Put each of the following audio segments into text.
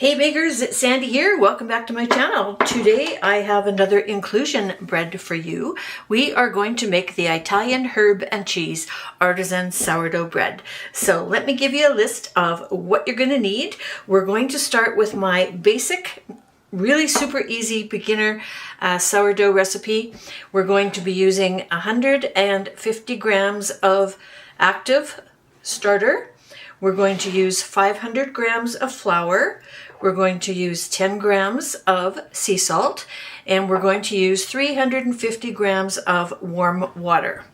Hey bakers, it's Sandy here. Welcome back to my channel. Today I have another inclusion bread for you. We are going to make the Italian herb and cheese artisan sourdough bread. So let me give you a list of what you're going to need. We're going to start with my basic, really super easy beginner sourdough recipe. We're going to be using 150 grams of active starter. We're going to use 500 grams of flour. We're going to use 10 grams of sea salt, and we're going to use 350 grams of warm water.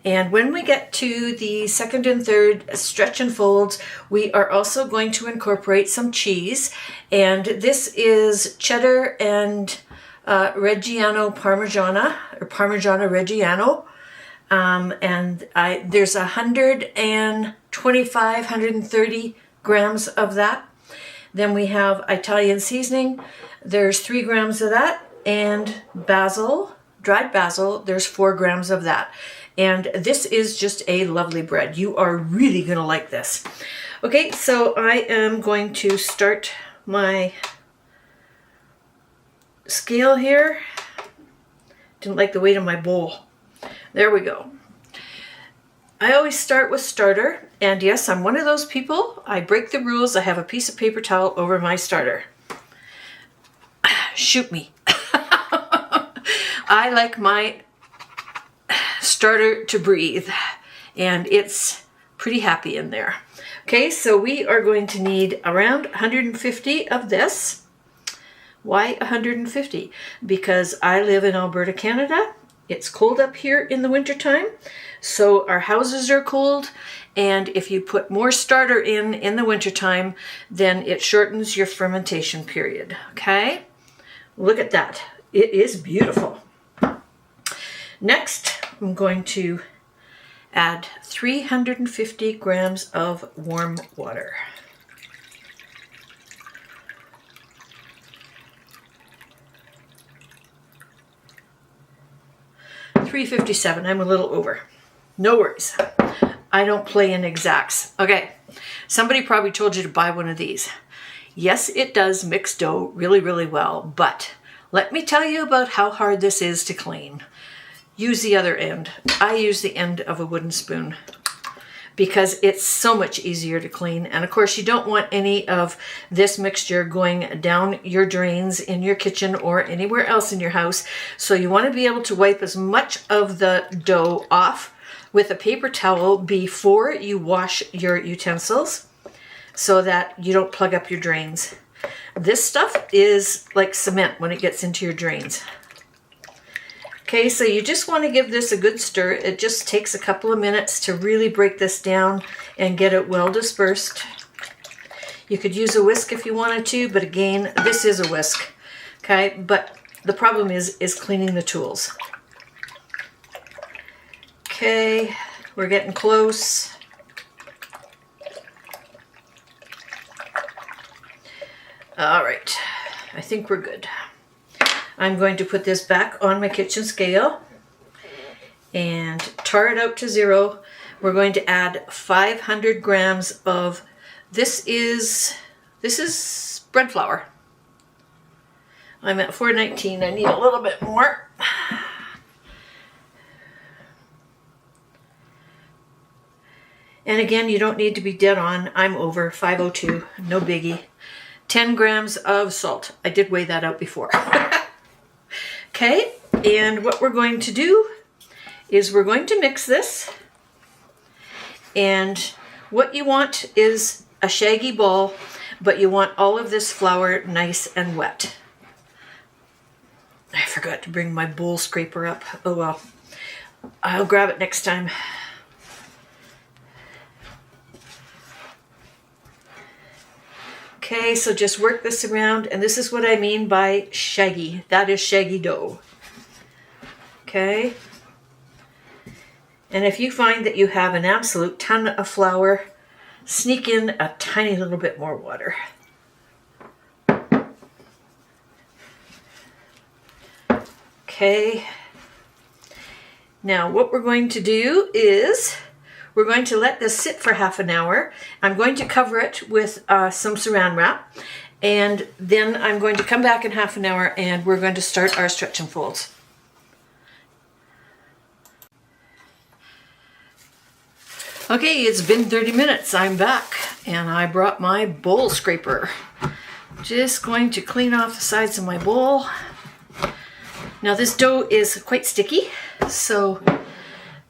And when we get to the second and third stretch and folds, we are also going to incorporate some cheese. And this is cheddar and Reggiano Parmigiana, or Parmigiana Reggiano. There's 130 grams of that. Then we have Italian seasoning. There's 3 grams of that. And basil, dried basil, there's 4 grams of that. And this is just a lovely bread. You are really going to like this. Okay, so I am going to start my scale here. Didn't like the weight of my bowl. There we go. I always start with starter, and yes, I'm one of those people. I break the rules. I have a piece of paper towel over my starter. Shoot me. I like my starter to breathe, and it's pretty happy in there. Okay, so we are going to need around 150 of this. Why 150? Because I live in Alberta, Canada. It's cold up here in the wintertime, so our houses are cold, and if you put more starter in the wintertime, then it shortens your fermentation period, okay? Look at that. It is beautiful. Next, I'm going to add 350 grams of warm water. $357. I'm a little over. No worries. I don't play in exacts. Okay, somebody probably told you to buy one of these. Yes, it does mix dough really, really well, but let me tell you about how hard this is to clean. Use the other end. I use the end of a wooden spoon because it's so much easier to clean. And of course, you don't want any of this mixture going down your drains in your kitchen or anywhere else in your house. So you want to be able to wipe as much of the dough off with a paper towel before you wash your utensils so that you don't plug up your drains. This stuff is like cement when it gets into your drains. Okay, so you just want to give this a good stir. It just takes a couple of minutes to really break this down and get it well dispersed. You could use a whisk if you wanted to, but again, this is a whisk. Okay, but the problem is cleaning the tools. Okay, we're getting close. All right, I think we're good. I'm going to put this back on my kitchen scale and tar it out to 0. We're going to add 500 grams of, this is bread flour. I'm at 419. I need a little bit more. And again, you don't need to be dead on. I'm over 502, no biggie. 10 grams of salt. I did weigh that out before. Okay, and what we're going to do is we're going to mix this. And what you want is a shaggy ball, but you want all of this flour nice and wet. I forgot to bring my bowl scraper up. Oh well, I'll grab it next time. Okay, so just work this around, and this is what I mean by shaggy. That is shaggy dough. Okay. And if you find that you have an absolute ton of flour, sneak in a tiny little bit more water. Okay. Now what we're going to do is We're going to let this sit for half an hour. I'm going to cover it with some saran wrap, And then I'm going to come back in half an hour and we're going to start our stretch and folds. Okay, it's been 30 minutes. I'm back and I brought my bowl scraper. Just going to clean off the sides of my bowl. Now this dough is quite sticky, so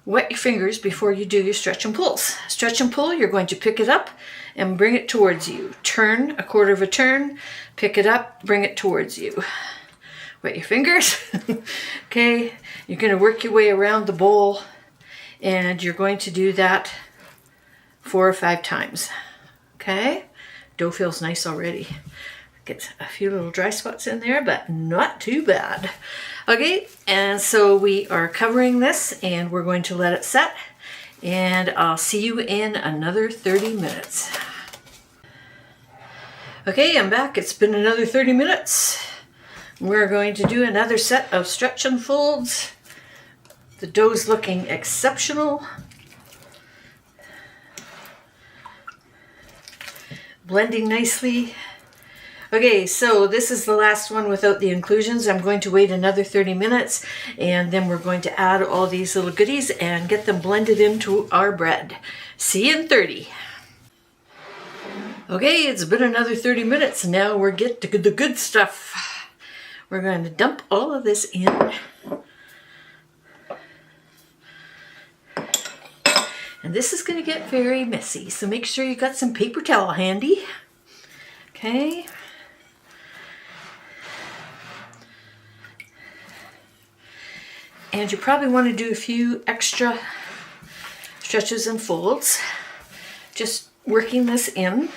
wet your fingers before you do your stretch and pulls. Stretch and pull, you're going to pick it up and bring it towards you. Turn a quarter of a turn, pick it up, bring it towards you. Wet your fingers. Okay, you're going to work your way around the bowl and you're going to do that 4 or 5 times. Okay, dough feels nice already. Get a few little dry spots in there, but not too bad. Okay, and so we are covering this and we're going to let it set, and I'll see you in another 30 minutes. Okay, I'm back. It's been another 30 minutes. We're going to do another set of stretch and folds. The dough's looking exceptional. Blending nicely. Okay, so this is the last one without the inclusions. I'm going to wait another 30 minutes and then we're going to add all these little goodies and get them blended into our bread. See you in 30. Okay, it's been another 30 minutes. Now we're getting to the good stuff. We're going to dump all of this in. And this is going to get very messy, so make sure you got some paper towel handy. Okay. And you probably want to do a few extra stretches and folds. Just working this in.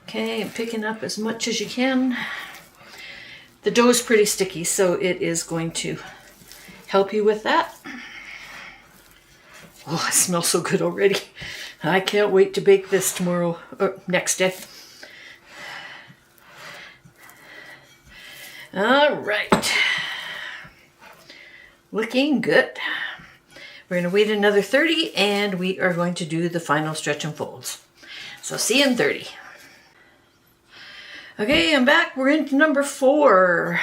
Okay, and picking up as much as you can. The dough is pretty sticky, so it is going to help you with that. Oh, it smells so good already. I can't wait to bake this tomorrow, or next day. All right. Looking good. We're going to wait another 30 and we are going to do the final stretch and folds. So see you in 30. Okay, I'm back. We're into number 4.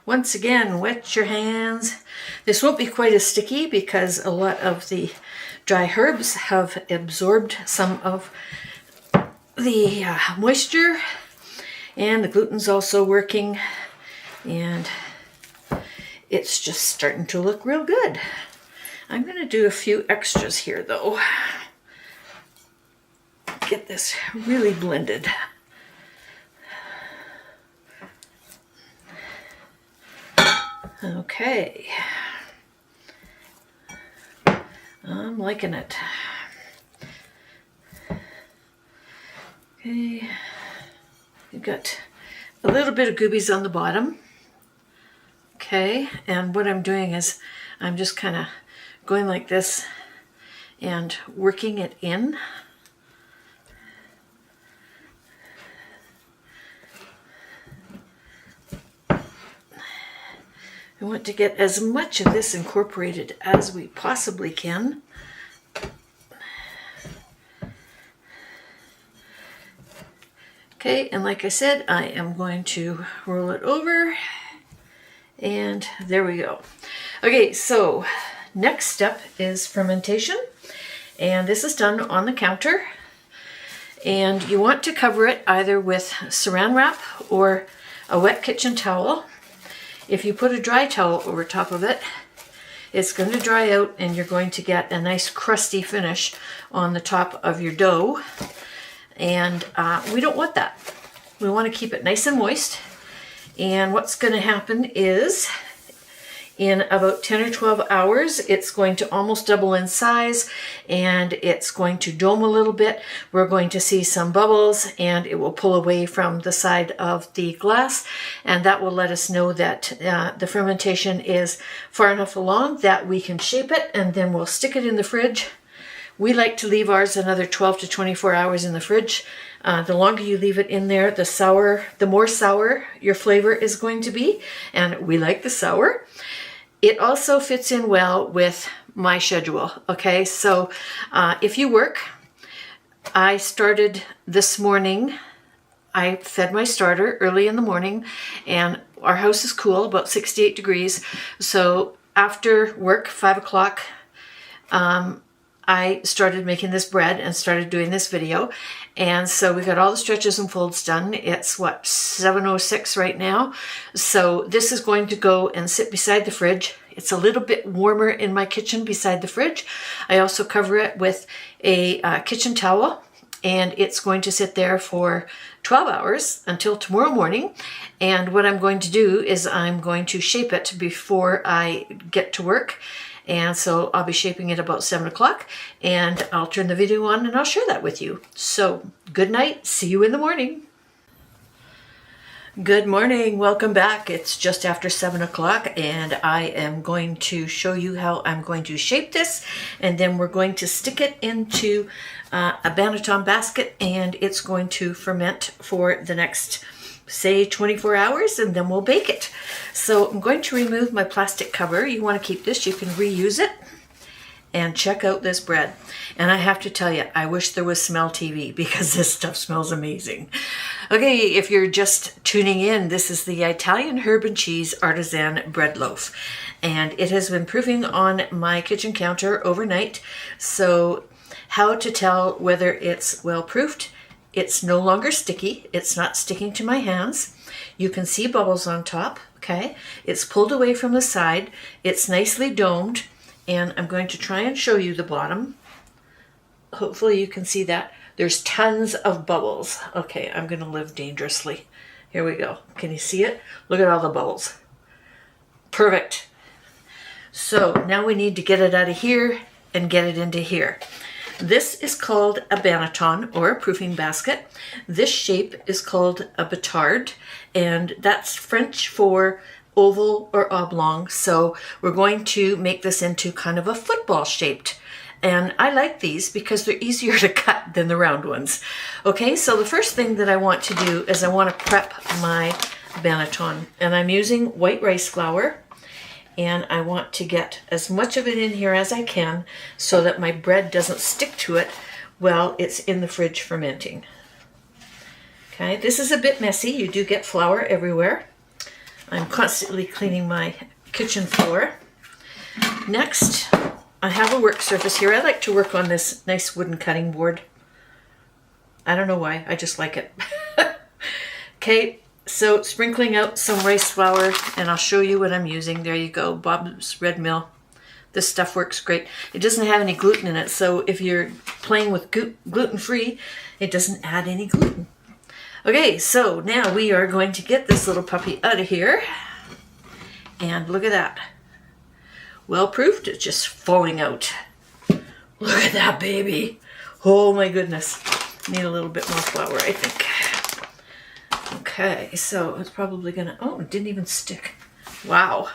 Once again, wet your hands. This won't be quite as sticky because a lot of the dry herbs have absorbed some of the moisture, and the gluten's also working, and it's just starting to look real good. I'm going to do a few extras here though. Get this really blended. Okay, I'm liking it. Okay, you've got a little bit of goobies on the bottom. Okay, and what I'm doing is I'm just kind of going like this and working it in. We want to get as much of this incorporated as we possibly can. Okay, and like I said, I am going to roll it over, and there we go. Okay, so next step is fermentation, and this is done on the counter, and you want to cover it either with saran wrap or a wet kitchen towel. If you put a dry towel over top of it, it's going to dry out and you're going to get a nice crusty finish on the top of your dough. And we don't want that. We want to keep it nice and moist. And what's going to happen is in about 10 or 12 hours, it's going to almost double in size and it's going to dome a little bit. We're going to see some bubbles and it will pull away from the side of the glass, and that will let us know that the fermentation is far enough along that we can shape it, and then we'll stick it in the fridge We like to leave ours another 12 to 24 hours in the fridge. The longer you leave it in there, the more sour your flavor is going to be, and we like the sour. It also fits in well with my schedule, okay? So if you work, I started this morning. I fed my starter early in the morning, and our house is cool, about 68 degrees. So after work, 5 o'clock, I started making this bread and started doing this video. And so we got all the stretches and folds done. It's what, 7:06 right now. So this is going to go and sit beside the fridge. It's a little bit warmer in my kitchen beside the fridge. I also cover it with a kitchen towel, and it's going to sit there for 12 hours until tomorrow morning. And what I'm going to do is I'm going to shape it before I get to work. And so I'll be shaping it about 7 o'clock, and I'll turn the video on and I'll share that with you. So good night. See you in the morning. Good morning. Welcome back. It's just after 7 o'clock, and I am going to show you how I'm going to shape this, and then we're going to stick it into a banneton basket, and it's going to ferment for the next, say, 24 hours, and then we'll bake it. So I'm going to remove my plastic cover. You want to keep this, you can reuse it. And check out this bread. And I have to tell you, I wish there was Smell TV, because this stuff smells amazing. Okay, if you're just tuning in, this is the Italian herb and cheese artisan bread loaf. And it has been proofing on my kitchen counter overnight. So how to tell whether it's well proofed? It's no longer sticky. It's not sticking to my hands. You can see bubbles on top, okay? It's pulled away from the side. It's nicely domed. And I'm going to try and show you the bottom. Hopefully you can see that. There's tons of bubbles. Okay, I'm going to live dangerously. Here we go. Can you see it? Look at all the bubbles. Perfect. So now we need to get it out of here and get it into here. This is called a banneton, or a proofing basket. This shape is called a batard, and that's French for oval or oblong. So we're going to make this into kind of a football shaped. And I like these because they're easier to cut than the round ones. Okay, so the first thing that I want to do is I want to prep my banneton. And I'm using white rice flour. And I want to get as much of it in here as I can so that my bread doesn't stick to it while it's in the fridge fermenting. Okay, this is a bit messy. You do get flour everywhere. I'm constantly cleaning my kitchen floor. Next, I have a work surface here. I like to work on this nice wooden cutting board. I don't know why, I just like it. Okay, so sprinkling out some rice flour, and I'll show you what I'm using. There you go, Bob's Red Mill. This stuff works great. It doesn't have any gluten in it, so if you're playing with gluten-free, it doesn't add any gluten. Okay, so now we are going to get this little puppy out of here. And look at that. Well proofed, it's just falling out. Look at that baby. Oh my goodness. Need a little bit more flour, I think. Okay, so it's probably gonna, oh, it didn't even stick. Wow.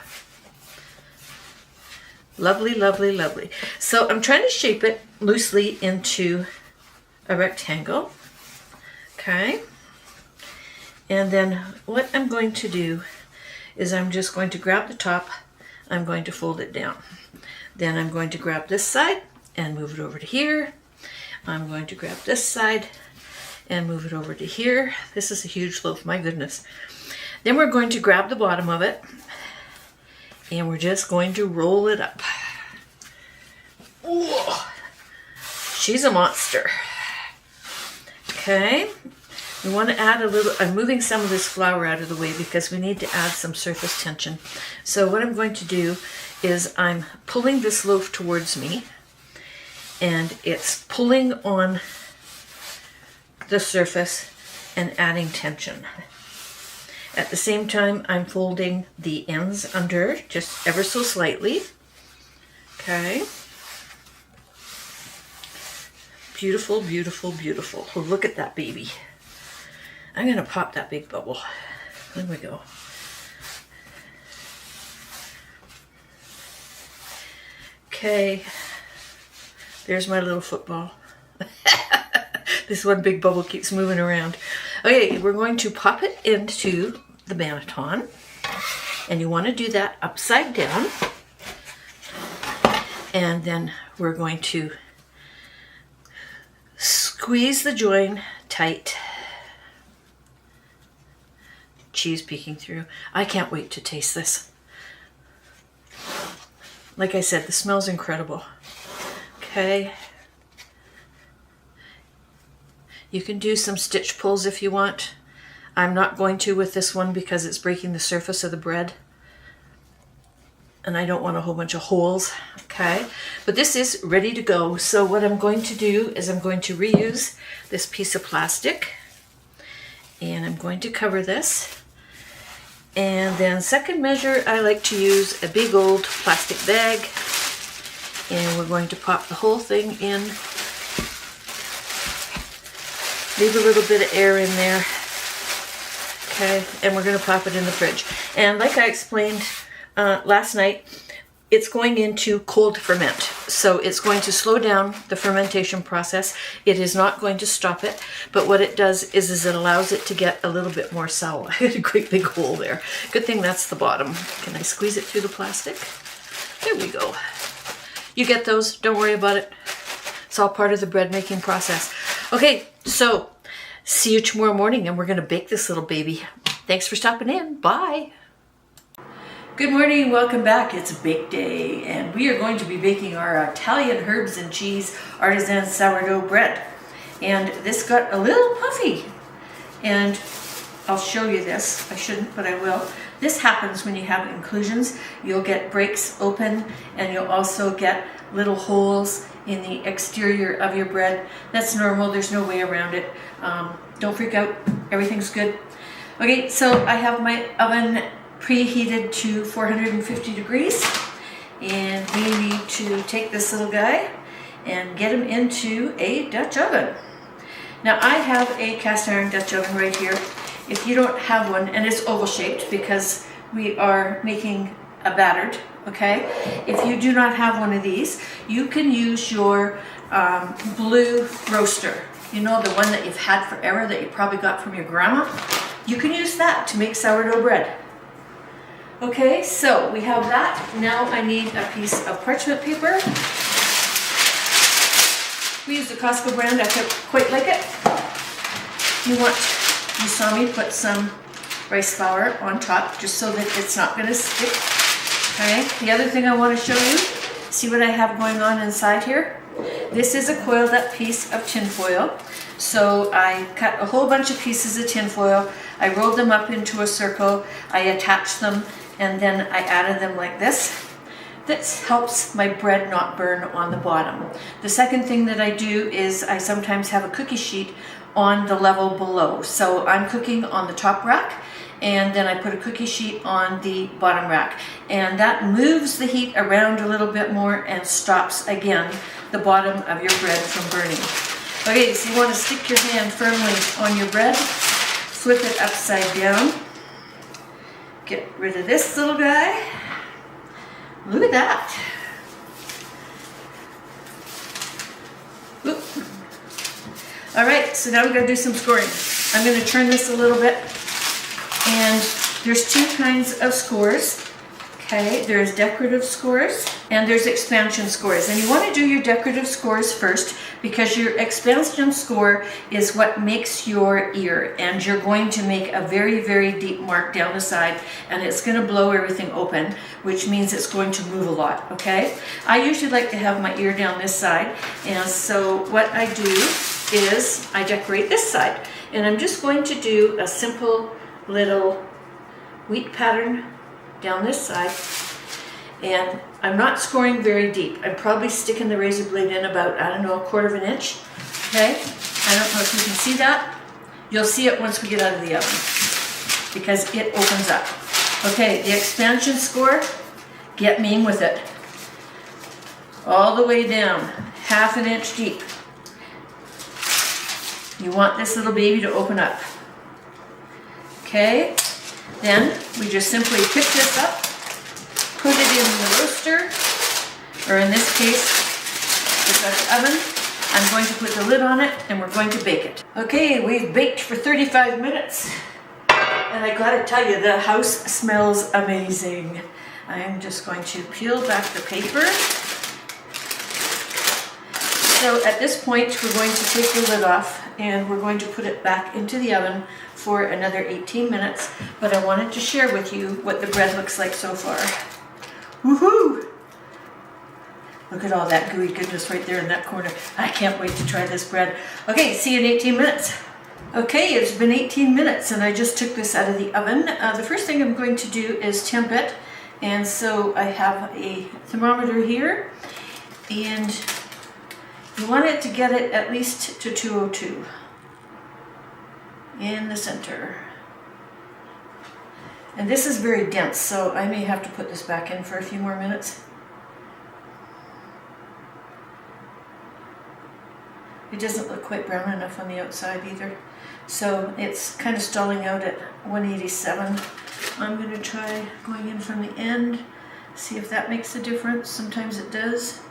Lovely, lovely, lovely. So I'm trying to shape it loosely into a rectangle. Okay. And then what I'm going to do is I'm just going to grab the top, I'm going to fold it down. Then I'm going to grab this side and move it over to here. I'm going to grab this side and move it over to here. This is a huge loaf, my goodness. Then we're going to grab the bottom of it and we're just going to roll it up. Ooh, she's a monster. Okay. We want to add a little, I'm moving some of this flour out of the way because we need to add some surface tension. So what I'm going to do is I'm pulling this loaf towards me, and it's pulling on the surface and adding tension. At the same time, I'm folding the ends under just ever so slightly. Okay. Beautiful, beautiful, beautiful. Oh, look at that baby. I'm going to pop that big bubble. There we go. Okay. There's my little football. This one big bubble keeps moving around. Okay, we're going to pop it into the banneton. And you want to do that upside down. And then we're going to squeeze the join tight. Cheese peeking through. I can't wait to taste this. Like I said, the smell's incredible. Okay. You can do some stitch pulls if you want. I'm not going to with this one because it's breaking the surface of the bread. And I don't want a whole bunch of holes, okay? But this is ready to go. So what I'm going to do is I'm going to reuse this piece of plastic. And I'm going to cover this. And then second measure, I like to use a big old plastic bag. And we're going to pop the whole thing in. Leave a little bit of air in there. Okay, and we're going to pop it in the fridge. And like I explained last night, it's going into cold ferment. So it's going to slow down the fermentation process. It is not going to stop it. But what it does is it allows it to get a little bit more sour. I had a great big hole there. Good thing that's the bottom. Can I squeeze it through the plastic? There we go. You get those. Don't worry about it. It's all part of the bread making process. Okay, so see you tomorrow morning and we're going to bake this little baby. Thanks for stopping in. Bye. Good morning, welcome back. It's bake day and we are going to be baking our Italian herbs and cheese artisan sourdough bread. And this got a little puffy and I'll show you this. I shouldn't, but I will. This happens when you have inclusions. You'll get breaks open and you'll also get little holes in the exterior of your bread. That's normal, there's no way around it. Don't freak out, everything's good. Okay, so I have my oven preheated to 450 degrees and we need to take this little guy and get him into a Dutch oven. Now I have a cast iron Dutch oven right here. If you don't have one, and it's oval shaped because we are making a battered, okay? If you do not have one of these, you can use your blue roaster. You know, the one that you've had forever that you probably got from your grandma? You can use that to make sourdough bread. Okay, so we have that. Now I need a piece of parchment paper. We use the Costco brand. I quite like it. You saw me put some rice flour on top just so that it's not going to stick. Okay, the other thing I want to show you, see what I have going on inside here? This is a coiled up piece of tin foil. So I cut a whole bunch of pieces of tin foil. I rolled them up into a circle. I attached them and then I added them like this. This helps my bread not burn on the bottom. The second thing that I do is I sometimes have a cookie sheet on the level below. So I'm cooking on the top rack and then I put a cookie sheet on the bottom rack. And that moves the heat around a little bit more and stops, again, the bottom of your bread from burning. Okay, so you want to stick your hand firmly on your bread, flip it upside down, get rid of this little guy. Look at that. Oop. All right, so now we're going to do some scoring. I'm going to turn this a little bit. And there's two kinds of scores. Okay, there's decorative scores and there's expansion scores. And you want to do your decorative scores first because your expansion score is what makes your ear. And you're going to make a very, very deep mark down the side and it's going to blow everything open, which means it's going to move a lot, okay? I usually like to have my ear down this side. And so what I do is I decorate this side. And I'm just going to do a simple little wheat pattern down this side, and I'm not scoring very deep. I'm probably sticking the razor blade in about, I don't know, 1/4 inch. Okay, I don't know if you can see that. You'll see it once we get out of the oven because it opens up. Okay, the expansion score, get mean with it. All the way down, 1/2 inch deep. You want this little baby to open up. Okay, then we just simply pick this up, put it in the roaster, or in this case, We've got the oven. I'm going to put the lid on it and we're going to bake it. Okay, we've baked for 35 minutes. And I gotta tell you, the house smells amazing. I am just going to peel back the paper. So at this point, we're going to take the lid off and we're going to put it back into the oven for another 18 minutes. But I wanted to share with you what the bread looks like so far. Woohoo! Look at all that gooey goodness right there in that corner. I can't wait to try this bread. Okay, see you in 18 minutes. Okay, it's been 18 minutes and I just took this out of the oven. The first thing I'm going to do is temp it. And so I have a thermometer here and you want it to get it at least to 202 in the center. And this is very dense, so I may have to put this back in for a few more minutes. It doesn't look quite brown enough on the outside either. So it's kind of stalling out at 187. I'm going to try going in from the end, see if that makes a difference. Sometimes it does.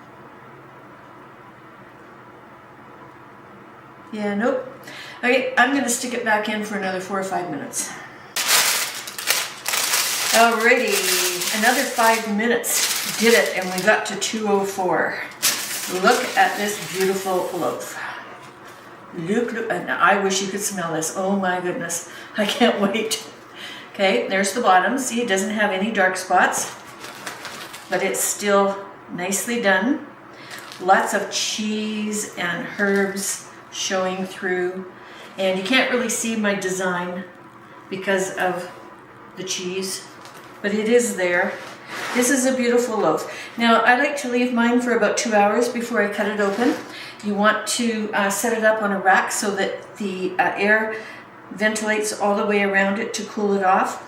Yeah, nope. Okay, I'm going to stick it back in for another 4 or 5 minutes. Alrighty, another 5 minutes did it and we got to 204. Look at this beautiful loaf. Look, and I wish you could smell this. Oh my goodness, I can't wait. Okay, there's the bottom. See, it doesn't have any dark spots, but it's still nicely done. Lots of cheese and herbs showing through. And you can't really see my design because of the cheese, but it is there. This is a beautiful loaf. Now, I like to leave mine for about 2 hours before I cut it open. You want to set it up on a rack so that the air ventilates all the way around it to cool it off.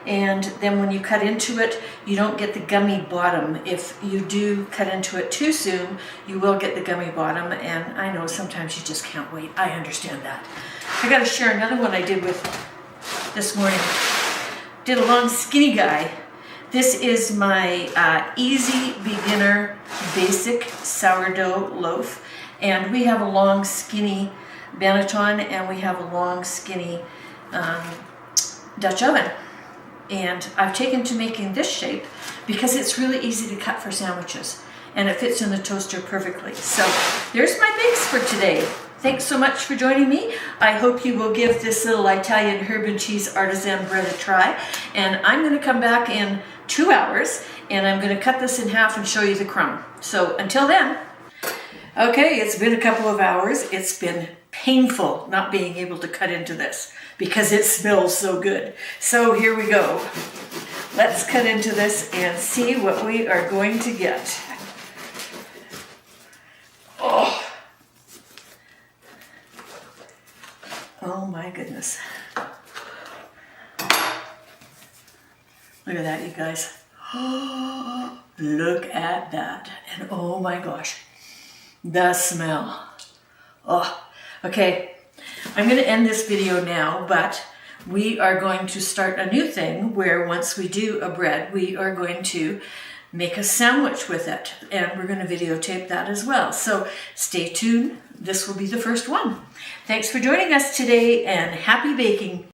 And then when you cut into it, you don't get the gummy bottom. If you do cut into it too soon, you will get the gummy bottom. And I know sometimes you just can't wait. I understand that. I got to share another one I did with this morning. Did a long skinny guy. This is my easy beginner basic sourdough loaf. And we have a long skinny Banneton and we have a long skinny Dutch oven. And I've taken to making this shape because it's really easy to cut for sandwiches and it fits in the toaster perfectly. So there's my bakes for today. Thanks so much for joining me. I hope you will give this little Italian herb and cheese artisan bread a try. And I'm going to come back in 2 hours and I'm going to cut this in half and show you the crumb. So until then, okay, it's been a couple of hours. It's been painful not being able to cut into this because it smells so good. So here we go. Let's cut into this and see what we are going to get. Oh. Oh my goodness. Look at that, you guys. Oh, look at that. And oh my gosh, the smell. Oh, okay. I'm going to end this video now, but we are going to start a new thing where once we do a bread, we are going to make a sandwich with it. And we're going to videotape that as well. So stay tuned. This will be the first one. Thanks for joining us today and happy baking.